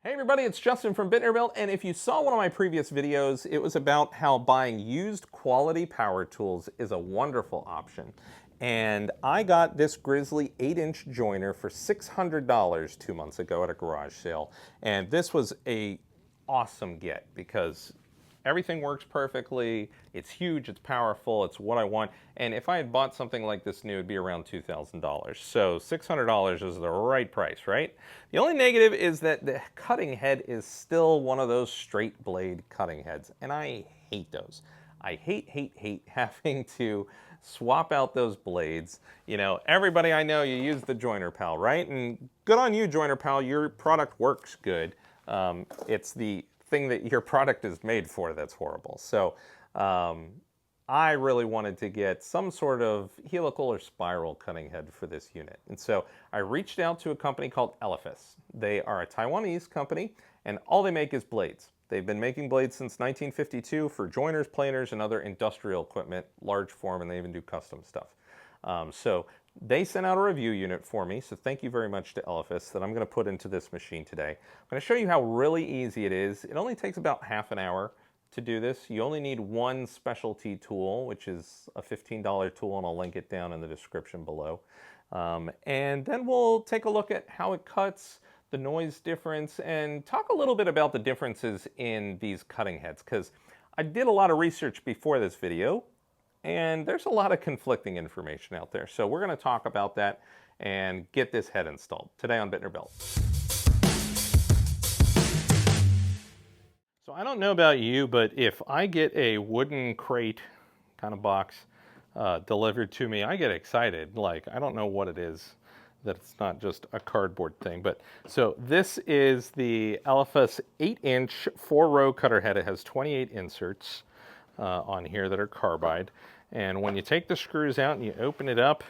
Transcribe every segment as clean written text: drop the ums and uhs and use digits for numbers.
Hey everybody, it's Justin from Built, and if you saw one of my previous videos, it was about how buying used quality power tools is a wonderful option. And I got this Grizzly 8-inch joiner for $600 2 months ago at a garage sale. And this was a awesome get because everything works perfectly. It's huge, it's powerful, it's what I want. And if I had bought something like this new, it'd be around $2,000. So $600 is the right price, right? The only negative is that the cutting head is still one of those straight blade cutting heads. And I hate those. I hate having to swap out those blades. You know, everybody I know, you use the Joiner Pal, right? And good on you, Joiner Pal, your product works good. It's the thing that your product is made for that's horrible. So I really wanted to get some sort of helical or spiral cutting head for this unit. And so I reached out to a company called Elephas. They are a Taiwanese company, and all they make is blades. They've been making blades since 1952 for joiners, planers, and other industrial equipment, large form, and they even do custom stuff. So they sent out a review unit for me, so thank you very much to Elephas that I'm going to put into this machine today. I'm going to show you how really easy it is. It only takes about half an hour to do this. You only need one specialty tool, which is a $15 tool, and I'll link it down in the description below. And then we'll take a look at how it cuts, the noise difference, and talk a little bit about the differences in these cutting heads, because I did a lot of research before this video, and there's a lot of conflicting information out there. So we're going to talk about that and get this head installed today on Bittner Belt. So I don't know about you, but if I get a wooden crate kind of box delivered to me, I get excited. Like, I don't know what it is, that it's not just a cardboard thing. But so this is the Elephas 8-inch 4-row cutter head. It has 28 inserts on here that are carbide. And when you take the screws out and you open it up,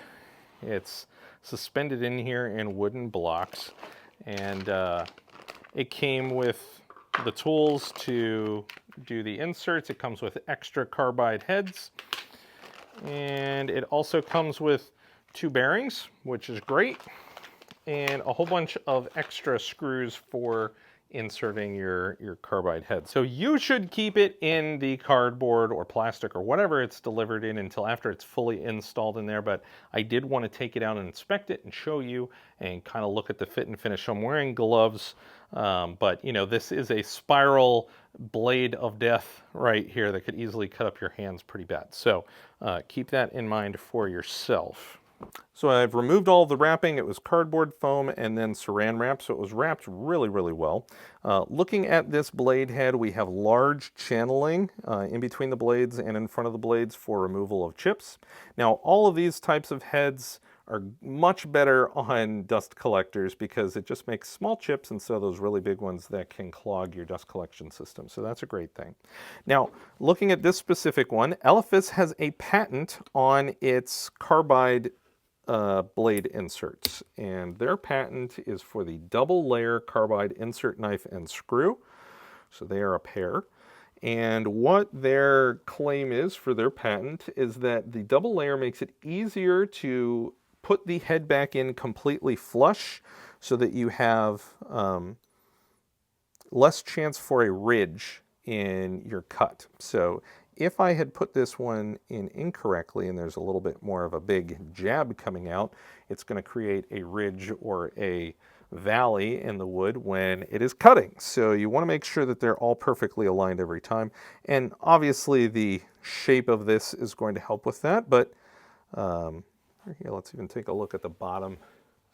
it's suspended in here in wooden blocks. And it came with the tools to do the inserts. It comes with extra carbide heads. And it also comes with 2 bearings, which is great, and a whole bunch of extra screws for inserting your carbide head. So you should keep it in the cardboard or plastic or whatever it's delivered in until after it's fully installed in there, but I did want to take it out and inspect it and show you and kind of look at the fit and finish. I'm wearing gloves, but you know, this is a spiral blade of death right here that could easily cut up your hands pretty bad. So keep that in mind for yourself. So I've removed all of the wrapping. It was cardboard foam and then saran wrap, so it was wrapped really, really well. Looking at this blade head, we have large channeling in between the blades and in front of the blades for removal of chips. Now, all of these types of heads are much better on dust collectors because it just makes small chips instead of those really big ones that can clog your dust collection system. So that's a great thing. Now, looking at this specific one, Elephas has a patent on its carbide blade inserts, and their patent is for the double layer carbide insert knife and screw. So they are a pair. And what their claim is for their patent is that the double layer makes it easier to put the head back in completely flush so that you have less chance for a ridge in your cut. So if I had put this one in incorrectly and there's a little bit more of a big jab coming out, it's going to create a ridge or a valley in the wood when it is cutting. So you want to make sure that they're all perfectly aligned every time. And obviously the shape of this is going to help with that. But here, let's even take a look at the bottom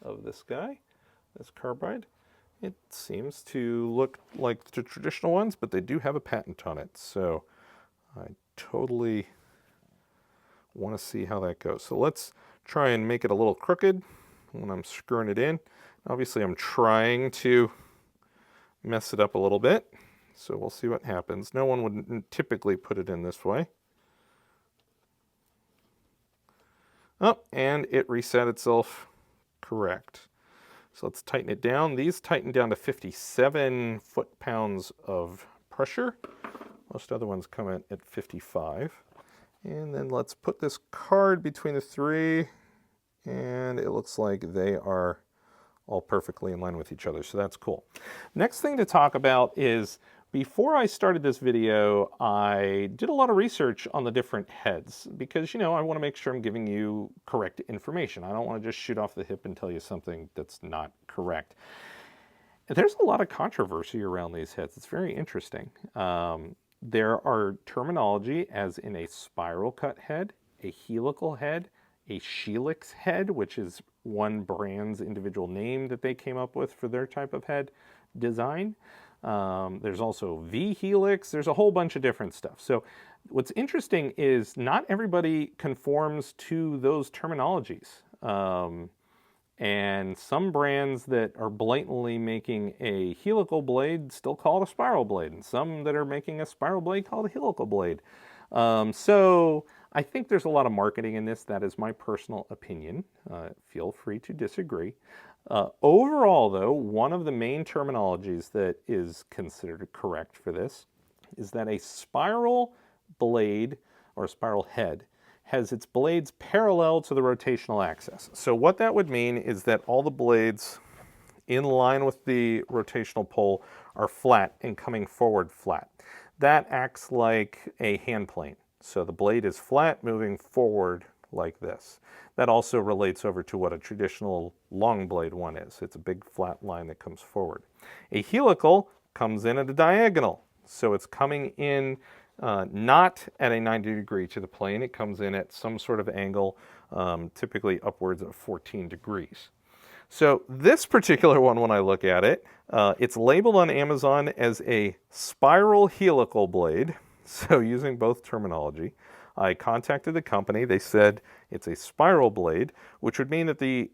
of this guy, this carbide. It seems to look like the traditional ones, but they do have a patent on it. So I totally want to see how that goes. So let's try and make it a little crooked when I'm screwing it in. Obviously, I'm trying to mess it up a little bit, so we'll see what happens. No one would typically put it in this way. Oh, and it reset itself correct. So let's tighten it down. These tighten down to 57 foot-pounds of pressure. Most other ones come in at 55. And then let's put this card between the 3, and it looks like they are all perfectly in line with each other, so that's cool. Next thing to talk about is, before I started this video, I did a lot of research on the different heads because, I want to make sure I'm giving you correct information. I don't want to just shoot off the hip and tell you something that's not correct. There's a lot of controversy around these heads. It's very interesting. There are terminology as in a spiral cut head, a helical head, a helix head, which is one brand's individual name that they came up with for their type of head design. There's also V-helix. There's a whole bunch of different stuff. So what's interesting is not everybody conforms to those terminologies. And some brands that are blatantly making a helical blade still call it a spiral blade, and some that are making a spiral blade call it a helical blade. So I think there's a lot of marketing in this. That is my personal opinion. Feel free to disagree. Overall, though, one of the main terminologies that is considered correct for this is that a spiral blade or a spiral head has its blades parallel to the rotational axis. So what that would mean is that all the blades in line with the rotational pole are flat and coming forward flat. That acts like a hand plane. So the blade is flat moving forward like this. That also relates over to what a traditional long blade one is. It's a big flat line that comes forward. A helical comes in at a diagonal. So it's coming in not at a 90 degree to the plane. It comes in at some sort of angle, typically upwards of 14 degrees. So this particular one, when I look at it, it's labeled on Amazon as a spiral helical blade. So using both terminology, I contacted the company. They said it's a spiral blade, which would mean that the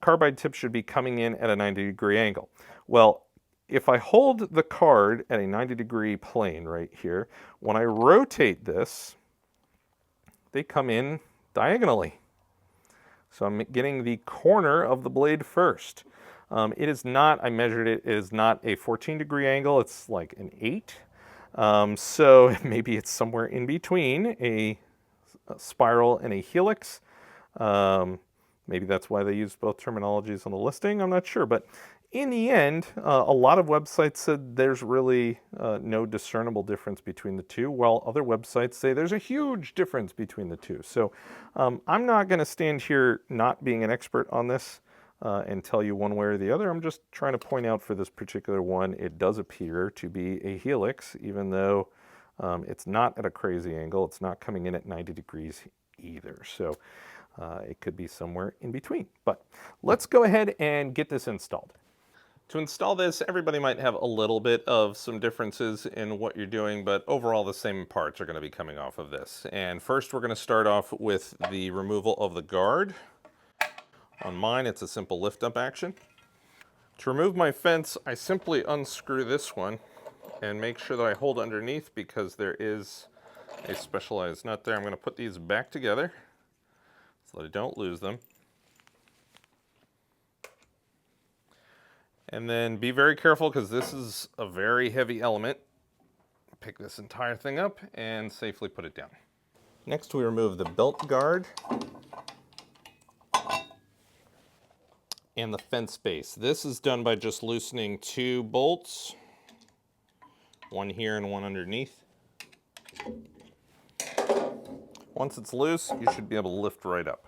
carbide tip should be coming in at a 90 degree angle. Well, if I hold the card at a 90 degree plane right here, when I rotate this, they come in diagonally. So I'm getting the corner of the blade first. It is not, I measured it, it is not a 14 degree angle, it's like an 8. So maybe it's somewhere in between a spiral and a helix. Maybe that's why they use both terminologies on the listing, I'm not sure. But in the end, a lot of websites said there's really no discernible difference between the two, while other websites say there's a huge difference between the two. So I'm not going to stand here not being an expert on this and tell you one way or the other. I'm just trying to point out for this particular one, it does appear to be a helix, even though it's not at a crazy angle. It's not coming in at 90 degrees either. So it could be somewhere in between. But let's go ahead and get this installed. To install this, everybody might have a little bit of some differences in what you're doing, but overall the same parts are going to be coming off of this. And first we're going to start off with the removal of the guard. On mine, it's a simple lift-up action. To remove my fence, I simply unscrew this one and make sure that I hold underneath because there is a specialized nut there. I'm going to put these back together so that I don't lose them. And then be very careful because this is a very heavy element. Pick this entire thing up and safely put it down. Next we remove the belt guard and the fence base. This is done by just loosening 2 bolts, one here and one underneath. Once it's loose, you should be able to lift right up.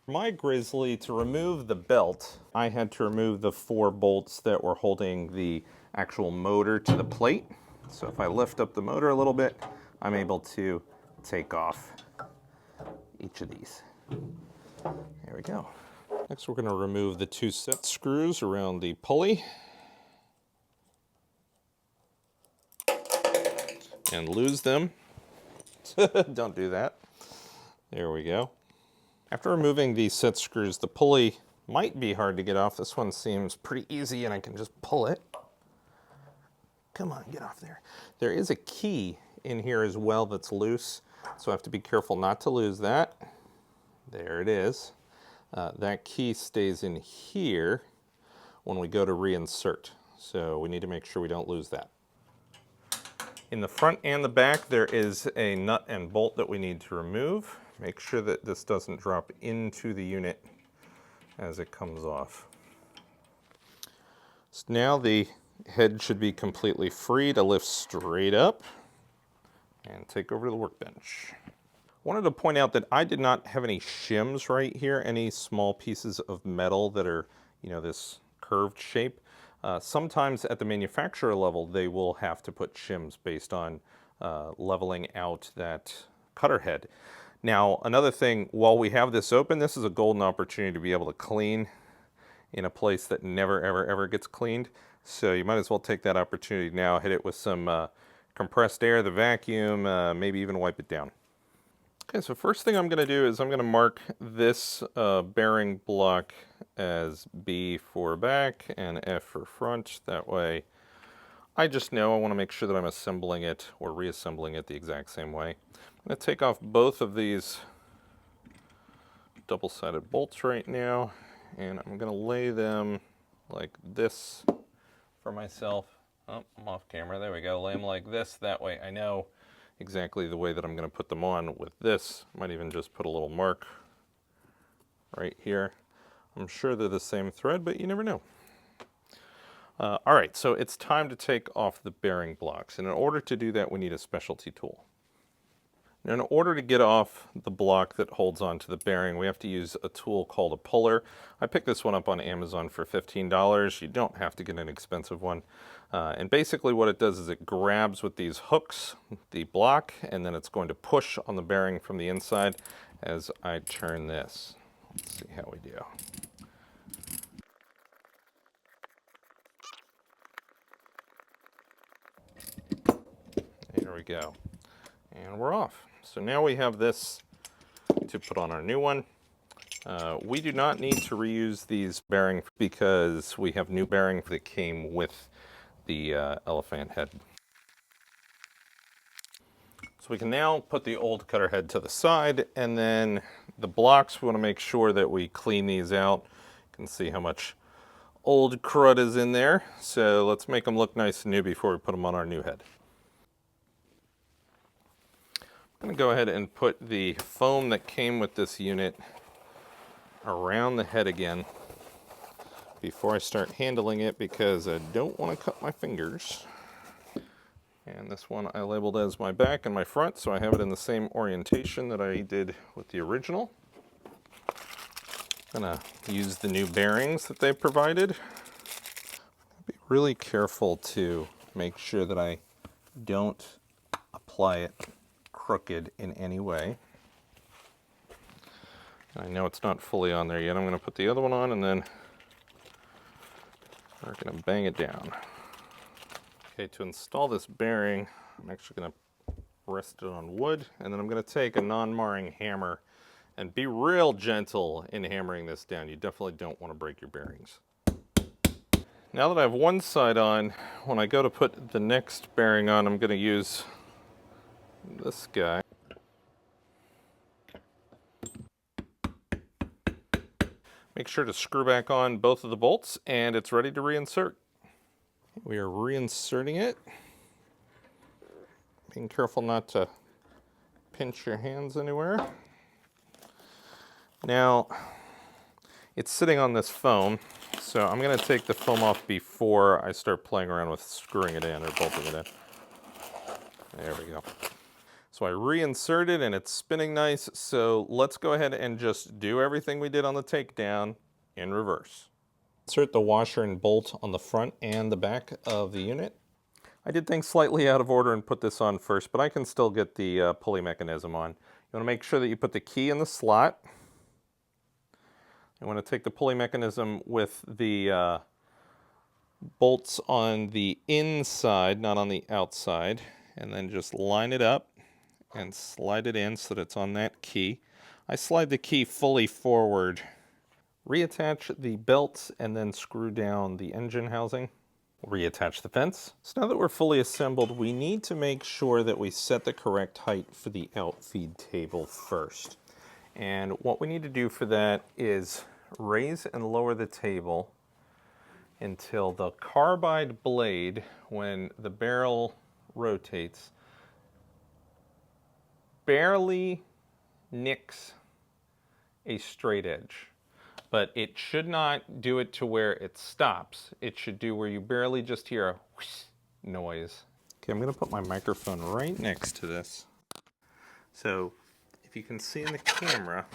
For my Grizzly, to remove the belt, I had to remove the 4 bolts that were holding the actual motor to the plate. So if I lift up the motor a little bit, I'm able to take off each of these. There we go. Next we're going to remove the 2 set screws around the pulley and lose them. Don't do that. There we go. After removing these set screws, the pulley might be hard to get off. This one seems pretty easy and I can just pull it. Come on, get off there. There is a key in here as well that's loose, so I have to be careful not to lose that. There it is. That key stays in here when we go to reinsert, so we need to make sure we don't lose that. In the front and the back, there is a nut and bolt that we need to remove. Make sure that this doesn't drop into the unit as it comes off. So now the head should be completely free to lift straight up and take over to the workbench. Wanted to point out that I did not have any shims right here, any small pieces of metal that are, this curved shape. Sometimes at the manufacturer level, they will have to put shims based on leveling out that cutter head. Now, another thing, while we have this open, this is a golden opportunity to be able to clean in a place that never, ever, ever gets cleaned. So you might as well take that opportunity now, hit it with some compressed air, the vacuum, maybe even wipe it down. Okay, so first thing I'm going to do is I'm going to mark this bearing block as B for back and F for front. That way I just know I want to make sure that I'm assembling it or reassembling it the exact same way. I'm going to take off both of these double-sided bolts right now, and I'm going to lay them like this for myself. Oh, I'm off camera. There we go. Lay them like this. That way I know exactly the way that I'm going to put them on with this. I might even just put a little mark right here. I'm sure they're the same thread, but you never know. All right, so it's time to take off the bearing blocks. And in order to do that, we need a specialty tool. Now, in order to get off the block that holds onto the bearing, we have to use a tool called a puller. I picked this one up on Amazon for $15. You don't have to get an expensive one. And basically what it does is it grabs with these hooks the block, and then it's going to push on the bearing from the inside as I turn this. Let's see how we do. There we go. And we're off. So now we have this to put on our new one. We do not need to reuse these bearings because we have new bearings that came with the elephant head. So we can now put the old cutter head to the side, and then the blocks, we want to make sure that we clean these out. You can see how much old crud is in there. So let's make them look nice and new before we put them on our new head. I'm going to go ahead and put the foam that came with this unit around the head again before I start handling it because I don't want to cut my fingers. And this one I labeled as my back and my front, so I have it in the same orientation that I did with the original. I'm gonna use the new bearings that they provided. Be really careful to make sure that I don't apply it crooked in any way. I know it's not fully on there yet. I'm going to put the other one on and then we're going to bang it down. Okay, to install this bearing, I'm actually going to rest it on wood, and then I'm going to take a non-marring hammer and be real gentle in hammering this down. You definitely don't want to break your bearings. Now that I have one side on, when I go to put the next bearing on, I'm going to use this guy. Make sure to screw back on both of the bolts, and it's ready to reinsert. We are reinserting it. Being careful not to pinch your hands anywhere. Now, it's sitting on this foam, so I'm going to take the foam off before I start playing around with screwing it in or bolting it in. There we go. So I reinserted and it's spinning nice, so let's go ahead and just do everything we did on the takedown in reverse. Insert the washer and bolt on the front and the back of the unit. I did things slightly out of order and put this on first, but I can still get the pulley mechanism on. You want to make sure that you put the key in the slot. You want to take the pulley mechanism with the bolts on the inside, not on the outside, and then just line it up and slide it in so that it's on that key. I slide the key fully forward. Reattach the belts and then screw down the engine housing. Reattach the fence. So now that we're fully assembled, we need to make sure that we set the correct height for the outfeed table first. And what we need to do for that is raise and lower the table until the carbide blade, when the barrel rotates, barely nicks a straight edge. but it should not do it to where it stops. It should do where you barely just hear a whoosh noise. Okay, I'm gonna put my microphone right next to this. So if you can see in the camera,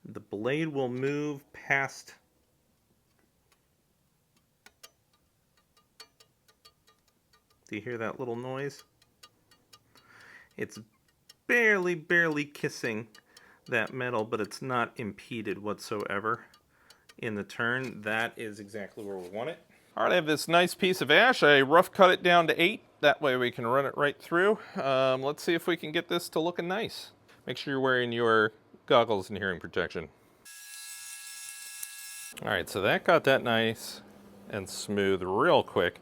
the blade will move past. Do you hear that little noise? It's barely kissing that metal, but it's not impeded whatsoever in the turn. That is exactly where we want it. All right, I have this nice piece of ash. I rough cut it down to 8. That way we can run it right through. Let's see if we can get this to looking nice. Make sure you're wearing your goggles and hearing protection. All right, so that got that nice and smooth real quick.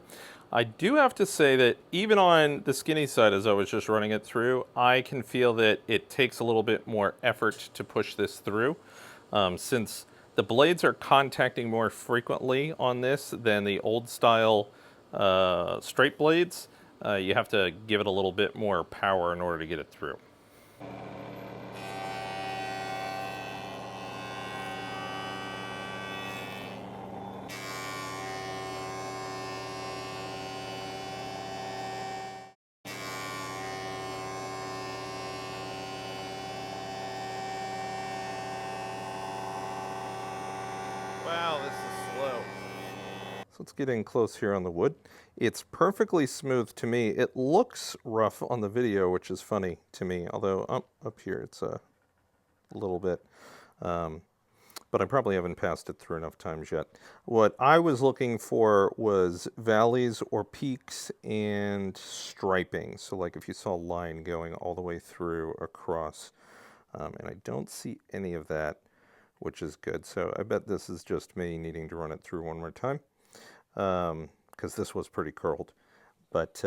I do have to say that even on the skinny side, as I was just running it through, I can feel that it takes a little bit more effort to push this through. Since the blades are contacting more frequently on this than the old style straight blades, you have to give it a little bit more power in order to get it through. Wow, this is slow. So let's get in close here on the wood. It's perfectly smooth to me. It looks rough on the video, which is funny to me, although up here it's a little bit. But I probably haven't passed it through enough times yet. What I was looking for was valleys or peaks and striping. So like if you saw a line going all the way through across, and I don't see any of that, which is good. So I bet this is just me needing to run it through one more time, because this was pretty curled, but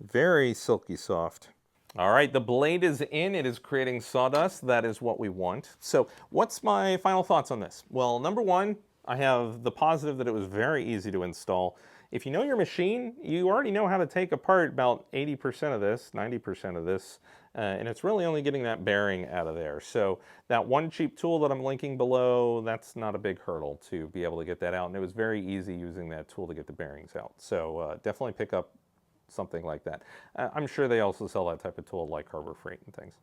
very silky soft. All right, the blade is in. It is creating sawdust. That is what we want. So what's my final thoughts on this? Well, number one, I have the positive that it was very easy to install. If you know your machine, you already know how to take apart about 80% of this, 90% of this, and it's really only getting that bearing out of there. So that one cheap tool that I'm linking below, that's not a big hurdle to be able to get that out, and it was very easy using that tool to get the bearings out. So definitely pick up something like that. I'm sure they also sell that type of tool like Harbor Freight and things.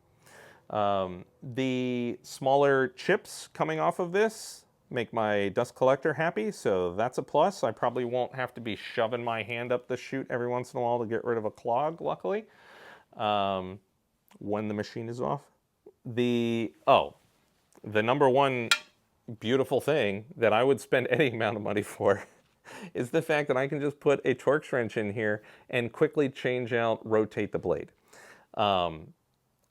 The smaller chips coming off of this make my dust collector happy, so that's a plus. I probably won't have to be shoving my hand up the chute every once in a while to get rid of a clog, luckily, when the machine is off. The number one beautiful thing that I would spend any amount of money for is the fact that I can just put a Torx wrench in here and quickly change out, rotate the blade.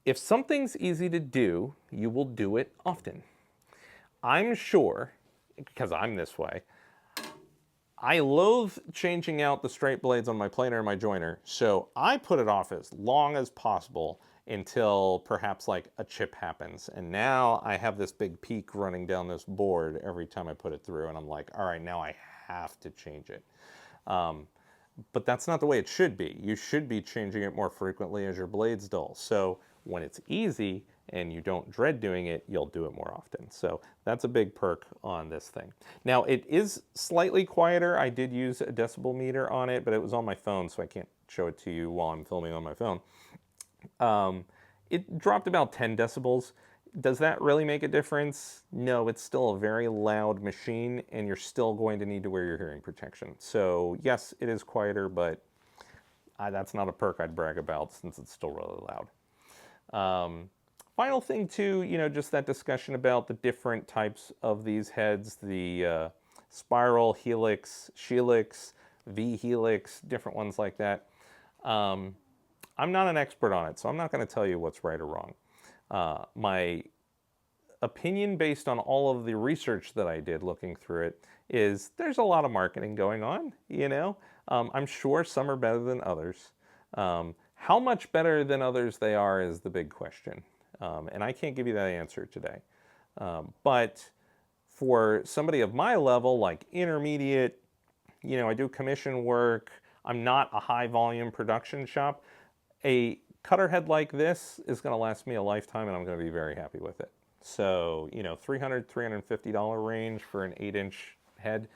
If something's easy to do, you will do it often. I'm sure, because I'm this way, I loathe changing out the straight blades on my planer and my joiner, so I put it off as long as possible until perhaps like a chip happens. And now I have this big peak running down this board every time I put it through, and I'm like, all right, now I have to change it. But that's not the way it should be. You should be changing it more frequently as your blade's dull. So when it's easy and you don't dread doing it, you'll do it more often. So that's a big perk on this thing. Now it is slightly quieter. I did use a decibel meter on it, but it was on my phone, so I can't show it to you while I'm filming on my phone. It dropped about 10 decibels. Does that really make a difference? No, it's still a very loud machine, and you're still going to need to wear your hearing protection. So yes, it is quieter, but that's not a perk I'd brag about since it's still really loud. Final thing too, just that discussion about the different types of these heads, the spiral, helix, shelix, V-helix, different ones like that. I'm not an expert on it, so I'm not going to tell you what's right or wrong. My opinion based on all of the research that I did looking through it is there's a lot of marketing going on, I'm sure some are better than others. How much better than others they are is the big question. And I can't give you that answer today. But for somebody of my level, like intermediate, I do commission work, I'm not a high volume production shop, a cutter head like this is going to last me a lifetime, and I'm going to be very happy with it. So, you know, $300, $350 range for an 8-inch head,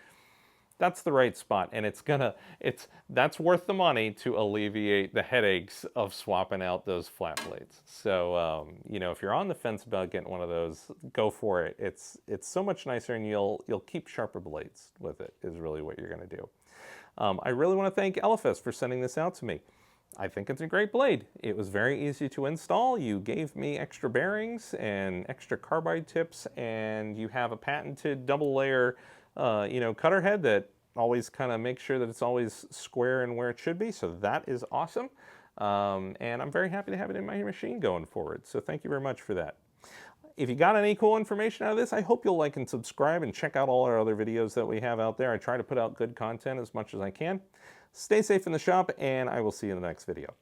that's the right spot, and that's worth the money to alleviate the headaches of swapping out those flat blades. So you know, if you're on the fence about getting one of those, go for it. It's so much nicer, and you'll keep sharper blades with it, is really what you're going to do. I really want to thank Elephas for sending this out to me. I think it's a great blade. It was very easy to install. You gave me extra bearings and extra carbide tips, and you have a patented double layer, you know, cutter head that always kind of makes sure that it's always square and where it should be. So that is awesome. And I'm very happy to have it in my machine going forward. So thank you very much for that. If you got any cool information out of this, I hope you'll like and subscribe and check out all our other videos that we have out there. I try to put out good content as much as I can. Stay safe in the shop, and I will see you in the next video.